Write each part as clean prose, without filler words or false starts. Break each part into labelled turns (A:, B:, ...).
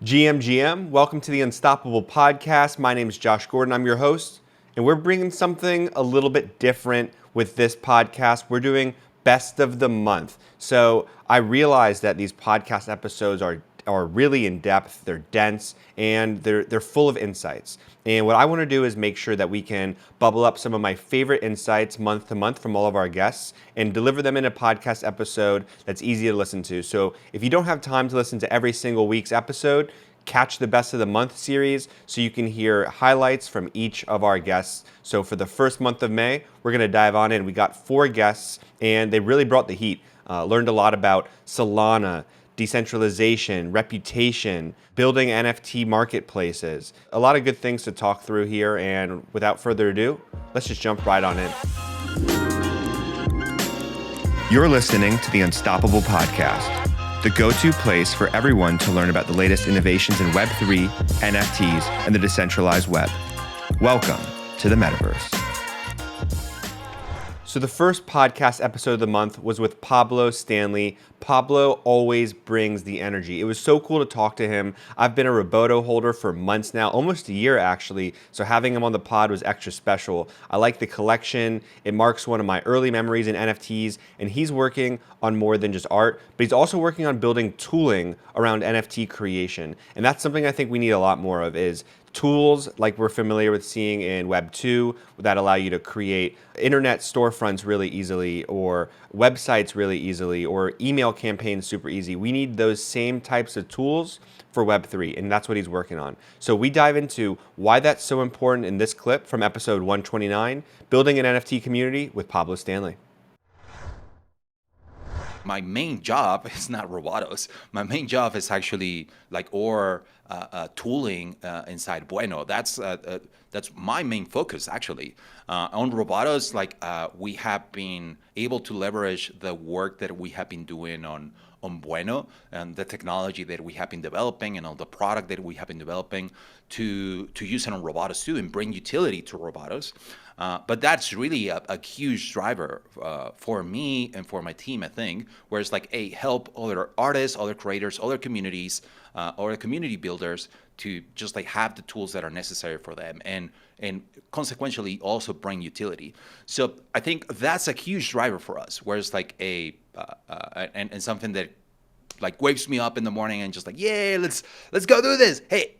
A: GM, welcome to the Unstoppable Podcast. My name is Josh Gordon. I'm your host, and we're bringing something a little bit different with this podcast. We're doing Best of the Month. So I realize that these podcast episodes are really in depth, they're dense, and they're full of insights. And what I want to do is make sure that we can bubble up some of my favorite insights month to month from all of our guests and deliver them in a podcast episode that's easy to listen to. So if you don't have time to listen to every single week's episode, catch the Best of the Month series so you can hear highlights from each of our guests. So for the first month of May, we're going to dive on in. We got 4 guests, and they really brought the heat. Learned a lot about Solana, decentralization, reputation, building NFT marketplaces. A lot of good things to talk through here, and without further ado, let's just jump right on in.
B: You're listening to the Unstoppable Podcast, the go-to place for everyone to learn about the latest innovations in Web3, NFTs, and the decentralized web. Welcome to the Metaverse.
A: So the first podcast episode of the month was with Pablo Stanley. Pablo always brings the energy. It was so cool to talk to him. I've been a Roboto holder for months now, almost a year actually, so having him on the pod was extra special. I like the collection. It marks one of my early memories in NFTs, and he's working on more than just art, but he's also working on building tooling around NFT creation. And that's something I think we need a lot more of, is tools like we're familiar with seeing in Web 2 that allow you to create internet storefronts really easily, or websites really easily, or email campaigns super easy. We need those same types of tools for Web 3, and that's what he's working on. So we dive into why that's so important in this clip from episode 129, Building an NFT Community with Pablo Stanley.
C: My main job is not Robotos. My main job is actually tooling inside Bueno. That's my main focus actually. On Robotos, we have been able to leverage the work that we have been doing on Bueno and the technology that we have been developing and all the product that we have been developing to use it on Robotos too and bring utility to Robotos. But that's really a huge driver for me and for my team, I think, where it's help other artists, other creators, other communities, or community builders to just have the tools that are necessary for them and consequentially also bring utility. So I think that's a huge driver for us, where it's and something that wakes me up in the morning and just yeah, let's go do this. Hey.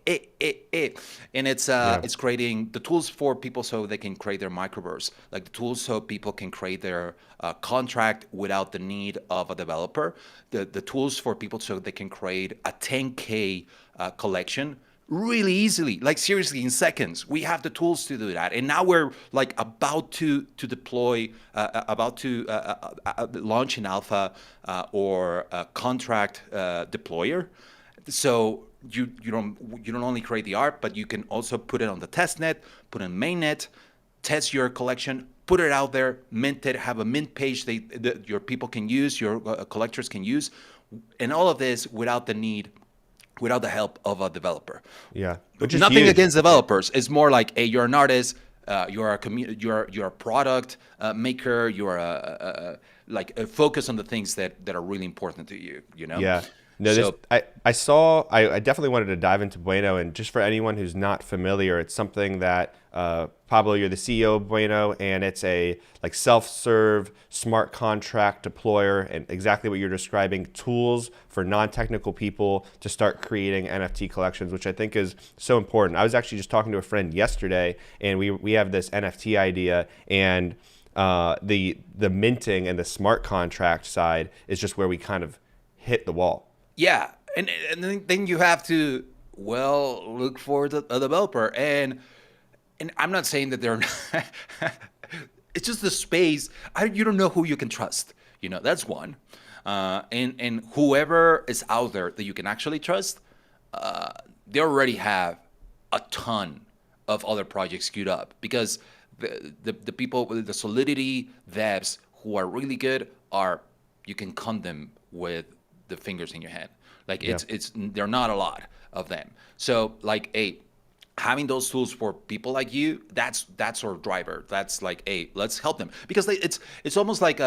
C: And it's creating the tools for people so they can create their microverse, the tools so people can create their contract without the need of a developer, the tools for people so they can create a 10K collection really easily, seriously in seconds. We have the tools to do that, and now we're about to deploy, about to launch an alpha or a contract deployer. So you don't only create the art, but you can also put it on the test net, put it on mainnet, test your collection, put it out there, mint it, have a mint page your people can use, your collectors can use, and all of this without the help of a developer.
A: Yeah,
C: nothing huge against developers. It's more hey, you're an artist, you're a product maker, you're a focus on the things that are really important to you.
A: Yeah. No, I definitely wanted to dive into Bueno, and just for anyone who's not familiar, it's something that Pablo, you're the CEO of Bueno, and it's a self-serve smart contract deployer, and exactly what you're describing, tools for non-technical people to start creating NFT collections, which I think is so important. I was actually just talking to a friend yesterday, and we have this NFT idea, and the minting and the smart contract side is just where we kind of hit the wall.
C: Yeah, and then you have to look for a developer, and I'm not saying that they're not. It's just the space. You don't know who you can trust. That's one, and whoever is out there that you can actually trust, they already have a ton of other projects queued up, because the people with the Solidity devs who are really good you can count them with the fingers in your hand. There are not a lot of them. So having those tools for people like you, that's our driver. That's hey, let's help them, because it's almost like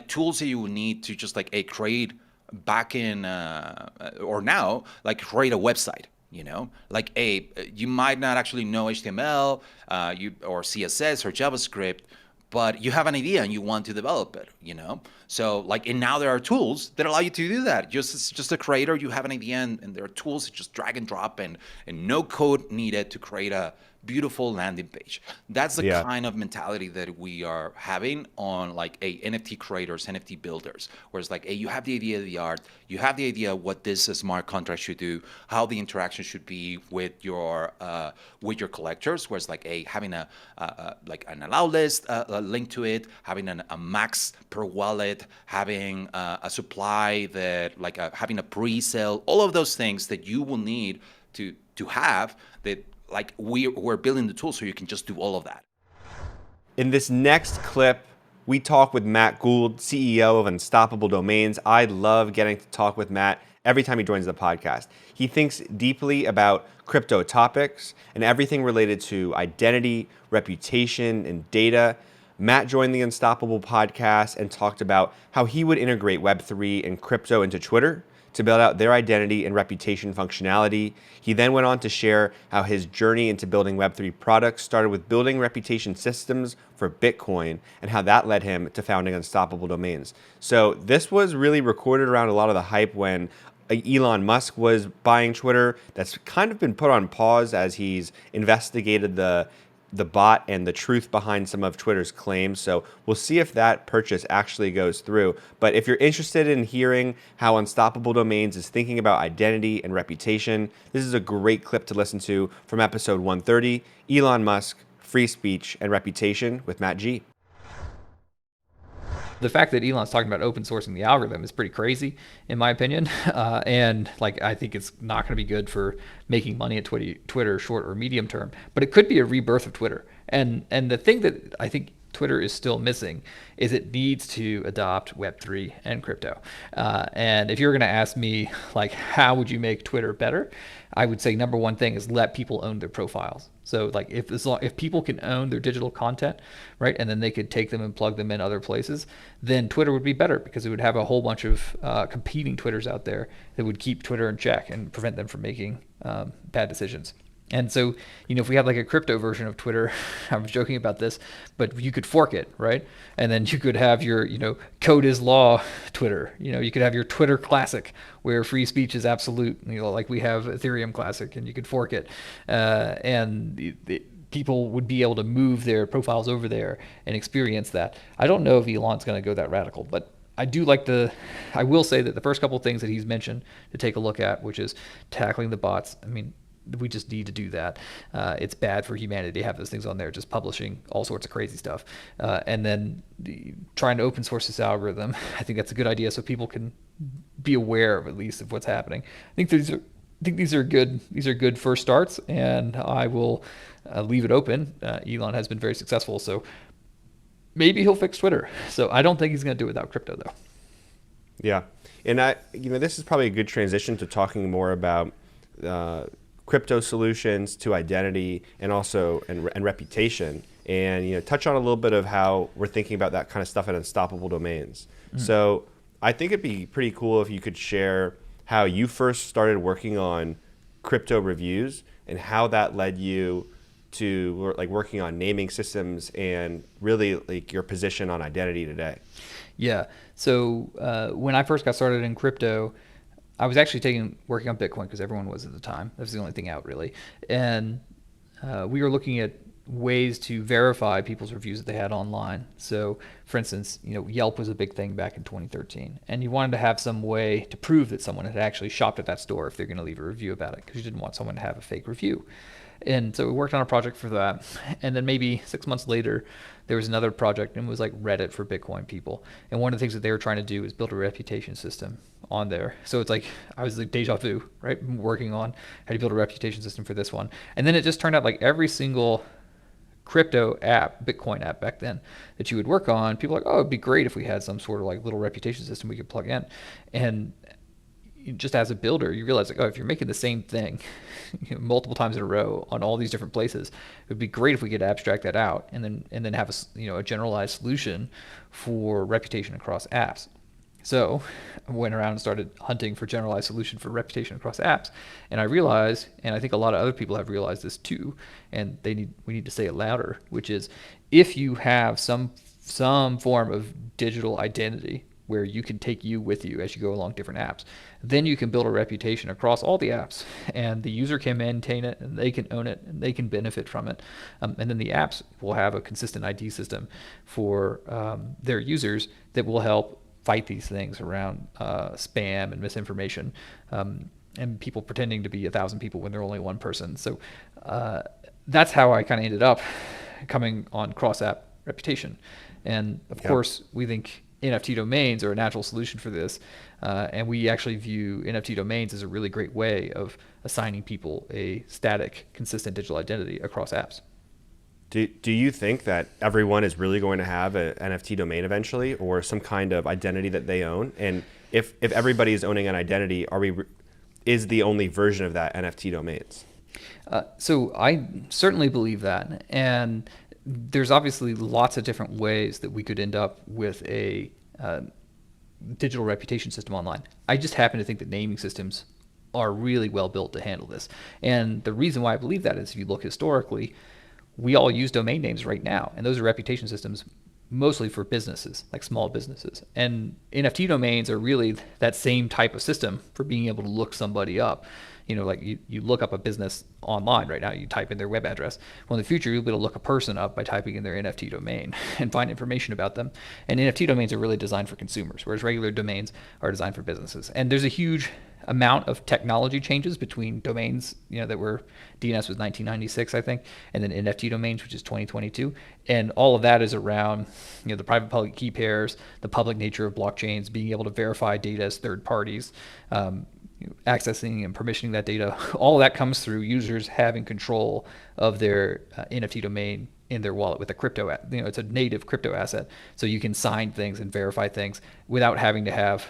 C: tools that you need to just create back in or now, like create a website. Like you might not actually know HTML, or CSS or JavaScript, but you have an idea and you want to develop it. So like, and now there are tools that allow you to do that. Just a creator, you have an idea, and there are tools that just drag and drop, and no code needed to create a beautiful landing page. That's the kind of mentality that we are having on like NFT creators, NFT builders, where it's like, you have the idea of the art, you have the idea of what this smart contract should do, how the interaction should be with your collectors, where it's like having a like an allow list link to it, having a max per wallet, having a supply that like having a pre-sale, all of those things that you will need to have that. Like we're building the tool so you can just do all of that.
A: In this next clip, we talk with Matt Gould, CEO of Unstoppable Domains. I love getting to talk with Matt every time he joins the podcast. He thinks deeply about crypto topics and everything related to identity, reputation, and data. Matt joined the Unstoppable podcast and talked about how he would integrate Web3 and crypto into Twitter to build out their identity and reputation functionality. He then went on to share how his journey into building Web3 products started with building reputation systems for Bitcoin and how that led him to founding Unstoppable Domains. So this was really recorded around a lot of the hype when Elon Musk was buying Twitter. That's kind of been put on pause as he's investigated the bot and the truth behind some of Twitter's claims. So we'll see if that purchase actually goes through. But if you're interested in hearing how Unstoppable Domains is thinking about identity and reputation, this is a great clip to listen to from episode 130, Elon Musk, Free Speech and Reputation with Matt G.
D: The fact that Elon's talking about open sourcing the algorithm is pretty crazy, in my opinion. And like, I think it's not going to be good for making money at Twitter short or medium term, but it could be a rebirth of Twitter. And the thing that I think Twitter is still missing is it needs to adopt Web3 and crypto. And if you're going to ask me, like, how would you make Twitter better? I would say number one thing is let people own their profiles. So like if people can own their digital content, right, and then they could take them and plug them in other places, then Twitter would be better because it would have a whole bunch of competing Twitters out there that would keep Twitter in check and prevent them from making bad decisions. And so, if we had like a crypto version of Twitter, I was joking about this, but you could fork it, right? And then you could have your, code is law Twitter. You could have your Twitter Classic where free speech is absolute, like we have Ethereum Classic, and you could fork it. And people would be able to move their profiles over there and experience that. I don't know if Elon's going to go that radical, but I will say that the first couple of things that he's mentioned to take a look at, which is tackling the bots. I mean, we just need to do that. It's bad for humanity to have those things on there, just publishing all sorts of crazy stuff. And then trying to open source this algorithm. I think that's a good idea, so people can be aware of at least of what's happening. I think these are good. These are good first starts, and I will leave it open. Elon has been very successful, so maybe he'll fix Twitter. So I don't think he's going to do it without crypto, though.
A: Yeah, and this is probably a good transition to talking more about crypto solutions to identity and also and reputation, and touch on a little bit of how we're thinking about that kind of stuff at Unstoppable Domains. So I think it'd be pretty cool if you could share how you first started working on crypto reviews and how that led you to like working on naming systems and really like your position on identity today.
D: Yeah. So when I first got started in crypto, I was actually working on Bitcoin because everyone was at the time. That was the only thing out, really. And we were looking at ways to verify people's reviews that they had online. So, for instance, Yelp was a big thing back in 2013, and you wanted to have some way to prove that someone had actually shopped at that store if they're going to leave a review about it, because you didn't want someone to have a fake review. And so we worked on a project for that. And then maybe 6 months later, there was another project, and it was like Reddit for Bitcoin people. And one of the things that they were trying to do is build a reputation system on there. So it's like, I was like deja vu, right? Working on how to build a reputation system for this one. And then it just turned out like every single crypto app, Bitcoin app back then that you would work on, people were like, oh, it'd be great if we had some sort of like little reputation system we could plug in. And just as a builder, you realize like, oh, if you're making the same thing multiple times in a row on all these different places, it would be great if we could abstract that out and then have a generalized solution for reputation across apps. So I went around and started hunting for generalized solution for reputation across apps. And I realized, and I think a lot of other people have realized this too, and we need to say it louder, which is if you have some form of digital identity where you can take you with you as you go along different apps, then you can build a reputation across all the apps, and the user can maintain it, and they can own it, and they can benefit from it. And then the apps will have a consistent ID system for their users that will help fight these things around spam and misinformation, and people pretending to be 1,000 people when they're only one person. So that's how I kind of ended up coming on cross-app reputation. And of course, we think NFT domains are a natural solution for this, and we actually view NFT domains as a really great way of assigning people a static, consistent digital identity across apps.
A: Do you think that everyone is really going to have an NFT domain eventually, or some kind of identity that they own? And if everybody is owning an identity, is the only version of that NFT domains?
D: So I certainly believe that, and there's obviously lots of different ways that we could end up with a digital reputation system online. I just happen to think that naming systems are really well built to handle this. And the reason why I believe that is if you look historically, we all use domain names right now, and those are reputation systems mostly for businesses, like small businesses. And NFT domains are really that same type of system for being able to look somebody up. Like you look up a business online right now, you type in their web address. Well, in the future, you'll be able to look a person up by typing in their NFT domain and find information about them. And NFT domains are really designed for consumers, whereas regular domains are designed for businesses. And there's a huge amount of technology changes between domains, that were DNS was 1996, I think, and then NFT domains, which is 2022. And all of that is around, the private public key pairs, the public nature of blockchains, being able to verify data as third parties, accessing and permissioning that data. All of that comes through users having control of their NFT domain in their wallet with a crypto, it's a native crypto asset. So you can sign things and verify things without having to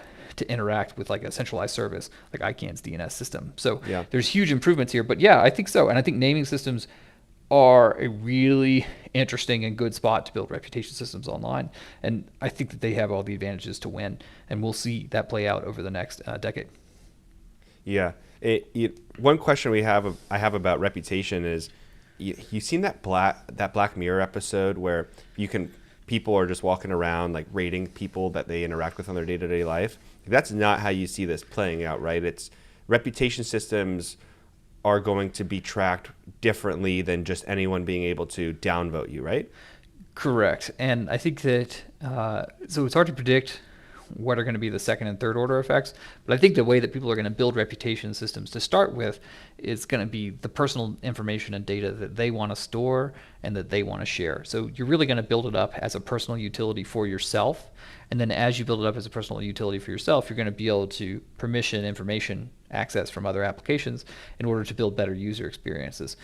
D: interact with like a centralized service like ICANN's DNS system. So there's huge improvements here, but yeah, I think so. And I think naming systems are a really interesting and good spot to build reputation systems online. And I think that they have all the advantages to win, and we'll see that play out over the next decade.
A: Yeah. One question I have about reputation is, you've seen that Black Mirror episode where people are just walking around like rating people that they interact with on their day-to-day life. That's not how you see this playing out, right? It's reputation systems are going to be tracked differently than just anyone being able to downvote you, right?
D: Correct. And I think that, so it's hard to predict what are going to be the second and third order effects. But I think the way that people are going to build reputation systems to start with is going to be the personal information and data that they want to store and that they want to share. So you're really going to build it up as a personal utility for yourself. And then as you build it up as a personal utility for yourself, you're going to be able to permission information access from other applications in order to build better user experiences.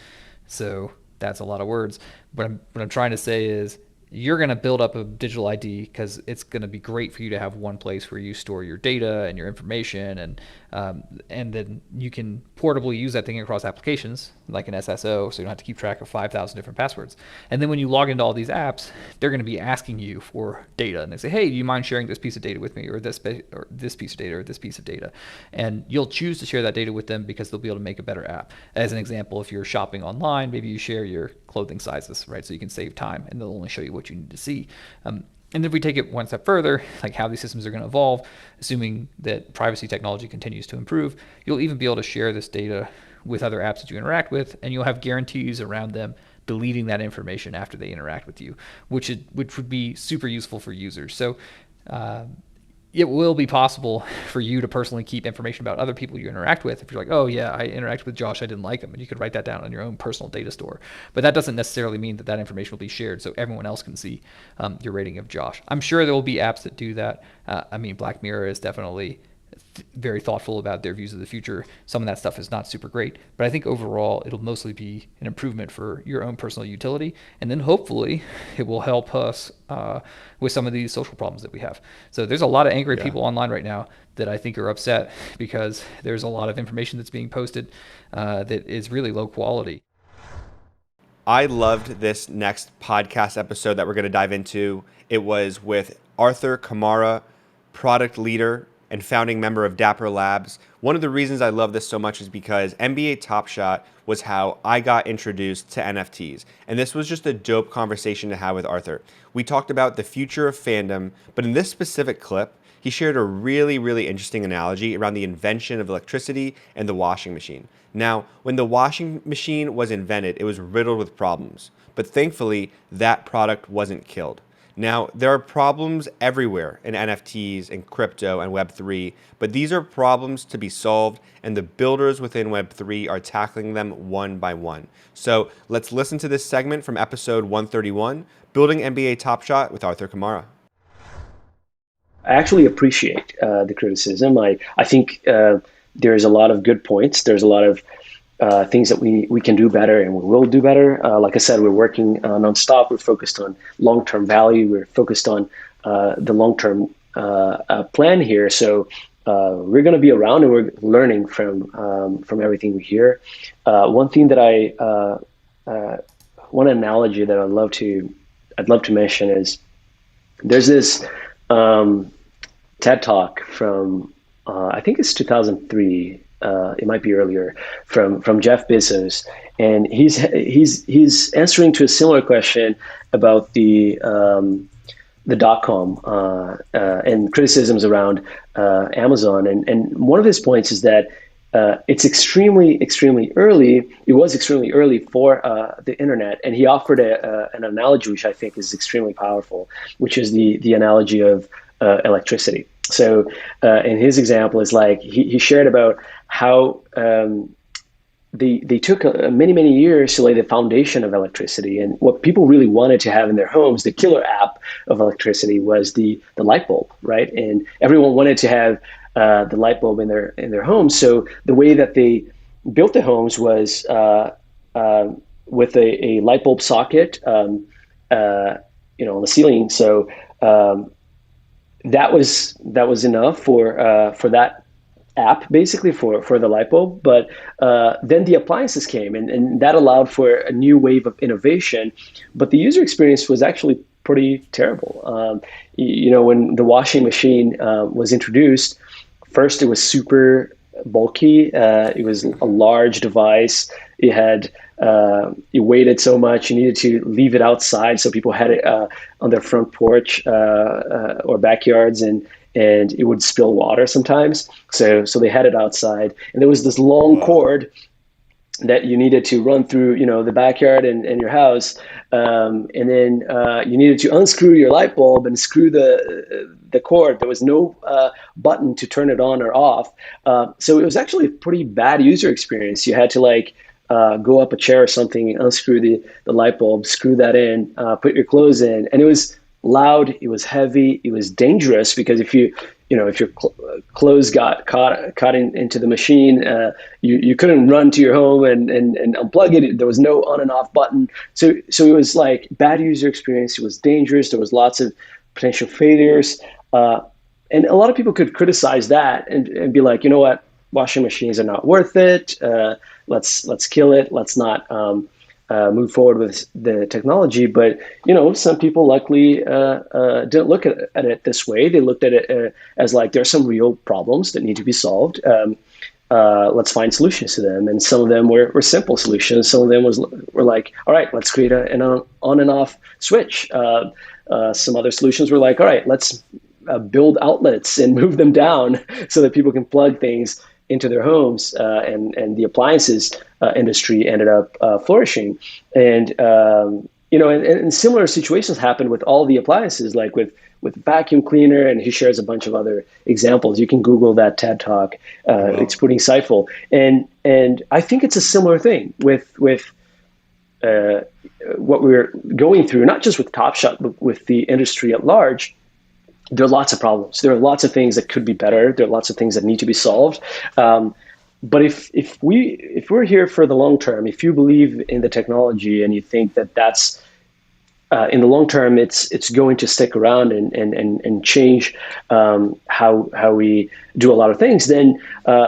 D: So that's a lot of words. What I'm trying to say is, you're going to build up a digital ID because it's going to be great for you to have one place where you store your data and your information, and then you can portably use that thing across applications like an SSO, so you don't have to keep track of 5,000 different passwords. And then when you log into all these apps, they're going to be asking you for data, and they say, hey, do you mind sharing this piece of data with me, or this piece of data, or this piece of data? And you'll choose to share that data with them because they'll be able to make a better app. As an example, if you're shopping online, maybe you share your clothing sizes, right? So you can save time, and they'll only show you what you need to see. And if we take it one step further, like how these systems are going to evolve, assuming that privacy technology continues to improve, you'll even be able to share this data with other apps that you interact with, and you'll have guarantees around them deleting that information after they interact with you, which would be super useful for users. So it will be possible for you to personally keep information about other people you interact with. If you're like, oh yeah, I interacted with Josh, I didn't like him, and you could write that down on your own personal data store. But that doesn't necessarily mean that information will be shared so everyone else can see your rating of Josh. I'm sure there will be apps that do that. Black Mirror is definitely very thoughtful about their views of the future. Some of that stuff is not super great, but I think overall it'll mostly be an improvement for your own personal utility, and then hopefully it will help us with some of these social problems that we have. So there's a lot of angry people online right now that I think are upset because there's a lot of information that's being posted that is really low quality.
A: I loved this next podcast episode that we're going to dive into. It was with Arthur Camara, product leader and founding member of Dapper Labs. One of the reasons I love this so much is because NBA Top Shot was how I got introduced to NFTs. And this was just a dope conversation to have with Arthur. We talked about the future of fandom, but in this specific clip, he shared a really, really interesting analogy around the invention of electricity and the washing machine. Now, when the washing machine was invented, it was riddled with problems, but thankfully, that product wasn't killed. Now, there are problems everywhere in NFTs and crypto and Web3, but these are problems to be solved, and the builders within Web3 are tackling them one by one. So let's listen to this segment from episode 131, Building NBA Top Shot with Arthur Camara.
E: I actually appreciate the criticism. I think there's a lot of good points. There's a lot of things that we can do better and we will do better. Like I said, we're working nonstop. We're focused on long-term value. We're focused on the long-term plan here. So we're going to be around and we're learning from everything we hear. One thing that one analogy that I'd love to mention is there's this TED Talk from I think it's 2003. It might be earlier, from Jeff Bezos, and he's answering to a similar question about the .com and criticisms around Amazon, and one of his points is that it's extremely early. It was extremely early for the internet, and he offered an analogy which I think is extremely powerful, which is the analogy of electricity. So in his example is like he shared about how they took many years to lay the foundation of electricity, and what people really wanted to have in their homes, the killer app of electricity, was the light bulb, right? And everyone wanted to have the light bulb in their homes. So the way that they built the homes was with a light bulb socket, on the ceiling. So that was enough for that app, basically for the light bulb. But then the appliances came, and that allowed for a new wave of innovation. But the user experience was actually pretty terrible. When the washing machine was introduced, first it was super bulky. It was a large device. It weighted so much. You needed to leave it outside, so people had it on their front porch or backyards, and it would spill water sometimes. So they had it outside, and there was this long cord that you needed to run through, the backyard and your house, and then you needed to unscrew your light bulb and screw the cord. There was no button to turn it on or off, so it was actually a pretty bad user experience. You had to go up a chair or something, unscrew the light bulb, screw that in, put your clothes in, and it was loud, it was heavy, it was dangerous, because if your clothes got caught into the machine, you couldn't run to your home and unplug it. There was no on and off button. So it was like bad user experience. It was dangerous. There was lots of potential failures. And a lot of people could criticize that and be like, you know what, washing machines are not worth it. Let's kill it. Let's not move forward with the technology. But some people luckily didn't look at it this way. They looked at it as like there's some real problems that need to be solved. Let's find solutions to them. And some of them were simple solutions. Some of them were like, all right, let's create an on and off switch. Some other solutions were like, all right, let's build outlets and move them down so that people can plug things into their homes, and the appliances industry ended up flourishing. And and similar situations happened with all the appliances, like with vacuum cleaner, and he shares a bunch of other examples. You can Google that TED Talk. It's pretty insightful. And I think it's a similar thing with what we're going through, not just with Top Shot, but with the industry at large. There are lots of problems. There are lots of things that could be better. There are lots of things that need to be solved. But if we're here for the long term, if you believe in the technology and you think that that's in the long term, it's going to stick around and change how we do a lot of things, then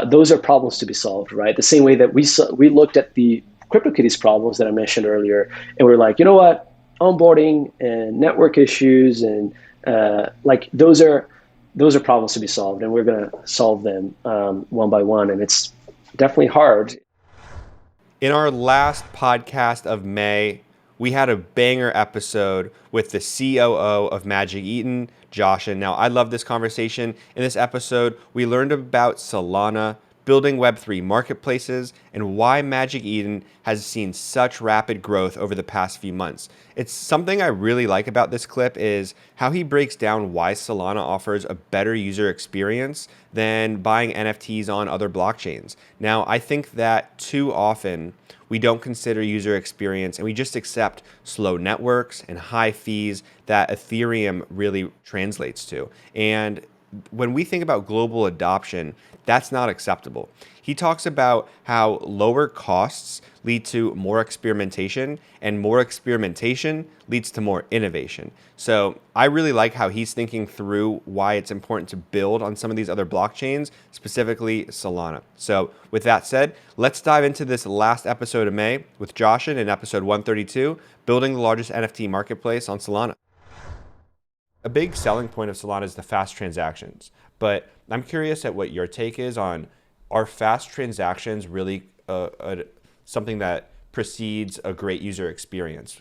E: those are problems to be solved, right? The same way that we looked at the CryptoKitties problems that I mentioned earlier, and we're like, you know what, onboarding and network issues and those are problems to be solved, and we're going to solve them one by one. And it's definitely hard.
A: In our last podcast of May, we had a banger episode with the COO of Magic Eden, Zhuoxun. Now, I love this conversation. In this episode, we learned about Solana, building Web3 marketplaces, and why Magic Eden has seen such rapid growth over the past few months. It's something I really like about this clip is how he breaks down why Solana offers a better user experience than buying NFTs on other blockchains. Now, I think that too often we don't consider user experience and we just accept slow networks and high fees that Ethereum really translates to. And when we think about global adoption, that's not acceptable. He talks about how lower costs lead to more experimentation, and more experimentation leads to more innovation. So I really like how he's thinking through why it's important to build on some of these other blockchains, specifically Solana. So with that said, let's dive into this last episode of May with Zhuoxun in episode 132, building the largest NFT marketplace on Solana. A big selling point of Solana is the fast transactions, but I'm curious at what your take is on, are fast transactions really something that precedes a great user experience?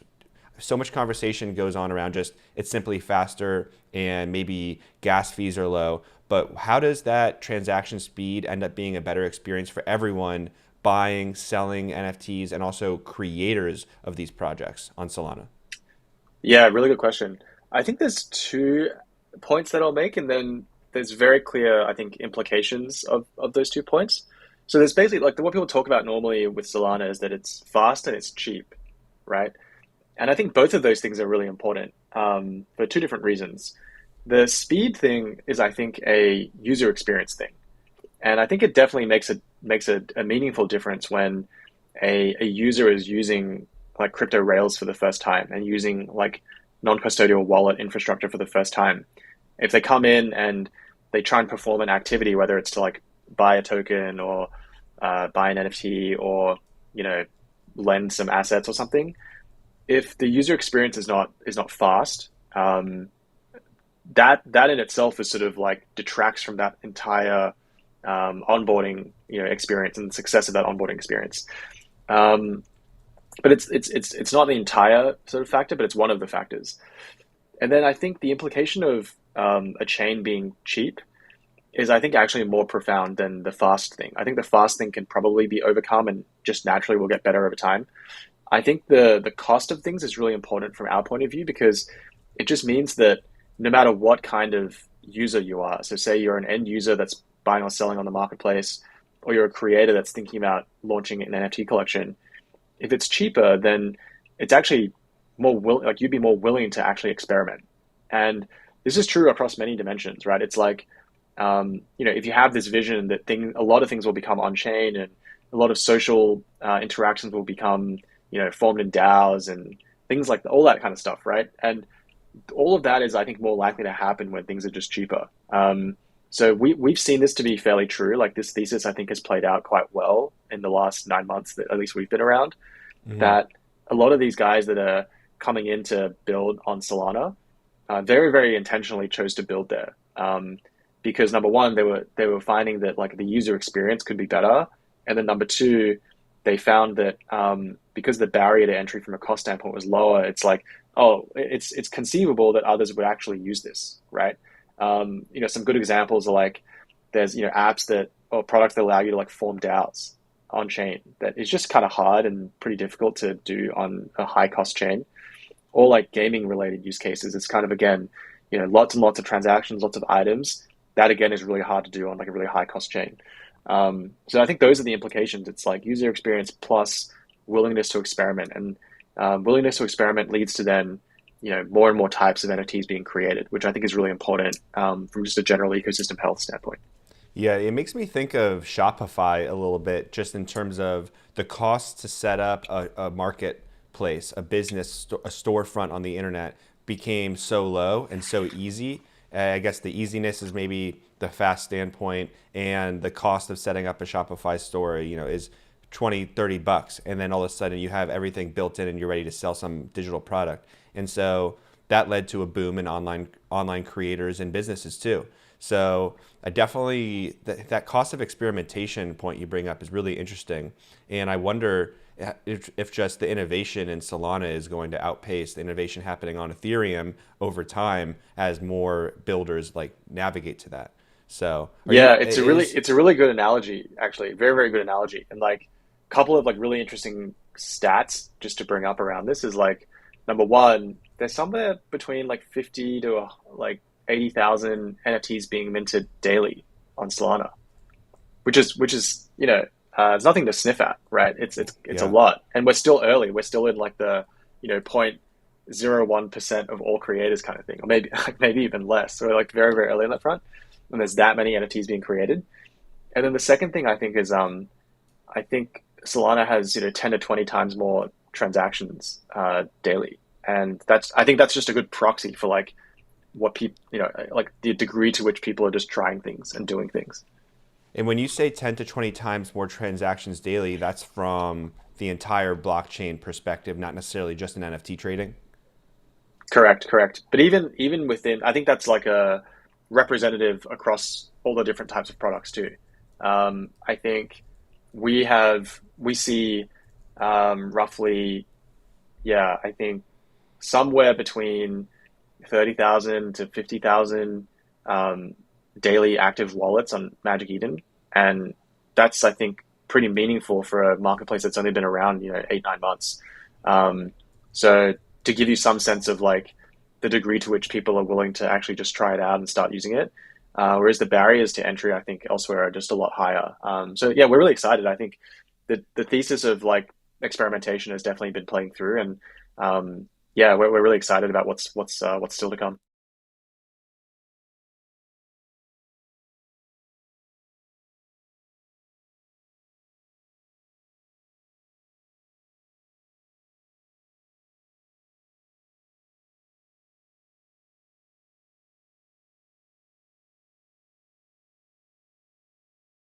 A: So much conversation goes on around just it's simply faster and maybe gas fees are low, but how does that transaction speed end up being a better experience for everyone buying, selling NFTs, and also creators of these projects on Solana?
F: Yeah, really good question. I think there's 2 points that I'll make, and then there's very clear, I think, implications of those 2 points. So there's basically like what people talk about normally with Solana is that it's fast and it's cheap, right? And I think both of those things are really important for 2 different reasons. The speed thing is, I think, a user experience thing, and I think it definitely makes a meaningful difference when a user is using like crypto rails for the first time and using like non-custodial wallet infrastructure for the first time. If they come in and they try and perform an activity, whether it's to like buy a token or buy an NFT or lend some assets or something, if the user experience is not fast, that in itself is sort of like detracts from that entire onboarding experience and the success of that onboarding experience. But it's not the entire sort of factor, but it's one of the factors. And then I think the implication of a chain being cheap is, I think, actually more profound than the fast thing. I think the fast thing can probably be overcome and just naturally will get better over time. I think the cost of things is really important from our point of view, because it just means that no matter what kind of user you are, so say you're an end user that's buying or selling on the marketplace, or you're a creator that's thinking about launching an NFT collection, if it's cheaper, then it's actually you'd be more willing to actually experiment. And this is true across many dimensions, right? It's like, if you have this vision that a lot of things will become on-chain and a lot of social interactions will become, formed in DAOs and things like all that kind of stuff, right? And all of that is, I think, more likely to happen when things are just cheaper. So we've seen this to be fairly true. Like this thesis, I think, has played out quite well in the last 9 months that at least we've been around. Mm-hmm. That a lot of these guys that are coming in to build on Solana very, very intentionally chose to build there. Because number one, they were finding that like the user experience could be better. And then number two, they found that because the barrier to entry from a cost standpoint was lower, it's like, it's conceivable that others would actually use this, right? Some good examples are like there's apps or products that allow you to like form DAOs on chain that is just kind of hard and pretty difficult to do on a high cost chain, or like gaming related use cases. It's kind of, again, lots and lots of transactions, lots of items. That again is really hard to do on like a really high cost chain. So I think those are the implications. It's like user experience plus willingness to experiment, and willingness to experiment leads to then more and more types of NFTs being created, which I think is really important from just a general ecosystem health standpoint.
A: Yeah, it makes me think of Shopify a little bit, just in terms of the cost to set up a marketplace, a business, a storefront on the internet became so low and so easy. I guess the easiness is maybe the fast standpoint, and the cost of setting up a Shopify store, is $20-$30, and then all of a sudden you have everything built in and you're ready to sell some digital product. And so that led to a boom in online creators and businesses too. So I definitely, that cost of experimentation point you bring up is really interesting. And I wonder if just the innovation in Solana is going to outpace the innovation happening on Ethereum over time as more builders like navigate to that. So
F: Yeah, it's a really good analogy, actually. Very, very good analogy. And like a couple of like really interesting stats just to bring up around this is like number one, there's somewhere between like 50 to like 80,000 NFTs being minted daily on Solana, which is it's nothing to sniff at, right? It's a
A: yeah.
F: lot, and we're still early. We're still in like the 0.01% of all creators kind of thing, or maybe even less. So we're like very, very early on that front, and there's that many NFTs being created. And then the second thing I think is I think Solana has 10 to 20 times more transactions daily, and I think that's just a good proxy for like what people like the degree to which people are just trying things and doing things.
A: And when you say 10 to 20 times more transactions daily, that's from the entire blockchain perspective, not necessarily just in NFT trading.
F: Correct. But even within, I think that's like a representative across all the different types of products too. I think we see roughly, yeah, I think somewhere between 30,000 to 50,000 daily active wallets on Magic Eden, and that's I think pretty meaningful for a marketplace that's only been around 8-9 months. So to give you some sense of like the degree to which people are willing to actually just try it out and start using it, whereas the barriers to entry I think elsewhere are just a lot higher. So yeah, we're really excited. I think the thesis of like experimentation has definitely been playing through, and yeah, we're really excited about what's still to come.